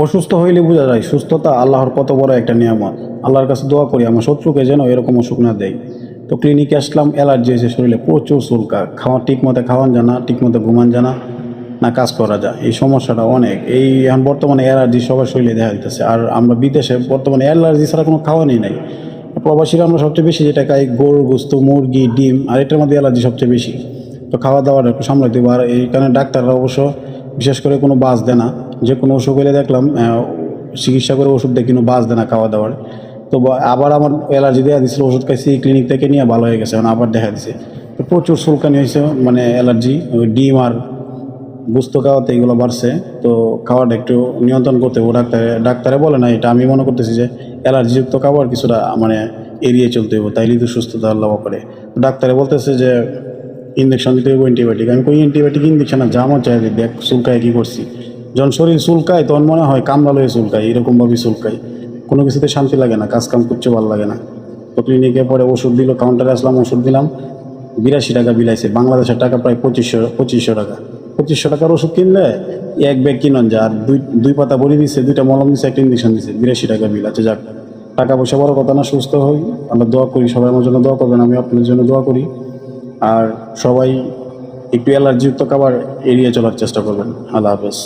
অসুস্থ হইলে বোঝা যায় সুস্থতা আল্লাহর কত বড় একটা নিয়ামত। আল্লাহর কাছে দোয়া করি আমার শত্রুকে যেন এরকম অসুখ না দেয়। তো ক্লিনিকে আসলাম, অ্যালার্জি হয়েছে শরীরে, প্রচুর চুলকা, খাওয়া ঠিক মতো খাওয়ান যায় না, ঠিক মতো ঘুমান যায় না, না কাজ করা যায়। এই সমস্যাটা অনেক, এই এখন বর্তমানে অ্যালার্জি সবার শরীরে দেখা দিতেছে। আর আমরা বিদেশে বর্তমানে অ্যালার্জি ছাড়া কোনো খাওয়ানই নাই। প্রবাসীরা আমরা সবচেয়ে বেশি যেটা খাই গরুর গোস্ত, মুরগি, ডিম, আর এটার মধ্যে অ্যালার্জি সবচেয়ে বেশি। তো খাওয়া দাওয়াটা একটু সামলাতে হবে। আর এইখানে ডাক্তাররা অবশ্য বিশেষ করে কোনো বাস দেয় না। যে কোনো অসুখ হলে দেখলাম চিকিৎসা করে ওষুধ দিয়ে কিন্তু বাস দেয় না খাওয়া দাওয়ার। তো আবার আমার অ্যালার্জি দেওয়া দিয়েছিল, ওষুধ খাইছি ক্লিনিক থেকে নিয়ে ভালো হয়ে গেছে, এখন আবার দেখা দিছে। তো প্রচুর চুলকানি হয়েছে, মানে অ্যালার্জি, ওই ডিম আর গোস্ত খাওয়াতে এগুলো বাড়ছে। তো খাওয়াটা একটু নিয়ন্ত্রণ করতে হবে। ডাক্তারে বলে না, এটা আমি মনে করতেছি যে অ্যালার্জিযুক্ত খাবার কিছুটা মানে এড়িয়ে চলতে হবে, তাইলেই তো সুস্থতা আল্লাহ করে। তো ডাক্তারে বলতেছে যে ইঞ্জেকশন দিতে হবে, অ্যান্টিবায়োটিক। আমি কই অ্যান্টিবায়োটিক ইঞ্জেকশন না, যা মন চাই দেখ চুলকায় কী করছি। যখন শরীর চুলকায় তখন মনে হয় কামড়া লয়ে চুলকায়, এরকমভাবেই চুলকায়, কোনো কিছুতে শান্তি লাগে না, কাজ কাম করতে ভালো লাগে না। তো ক্লিনিকে পরে ওষুধ দিল, কাউন্টারে আসলাম, ওষুধ দিলাম, 82 টাকা বিলাইছে, বাংলাদেশের টাকা প্রায় 2500 টাকা। 2500 টাকার ওষুধ কিনলে এক ব্যাগ কিনন যায়, আর দুই পাতা বড়ি দিচ্ছে, 2টা মলম দিচ্ছে, একটা ইঞ্জেকশন দিচ্ছে, 82 টাকা বিল আছে। যাক, টাকা পয়সা বড় কথা না, সুস্থ হই। আমরা দোয়া করি, সবাই আমার জন্য দোয়া করবেন, আমি আপনাদের জন্য দোয়া করি। আর সবাই একটু অ্যালার্জিযুক্ত খাবার এড়িয়ে চলার চেষ্টা করবেন। আল্লাহ হাফেজ।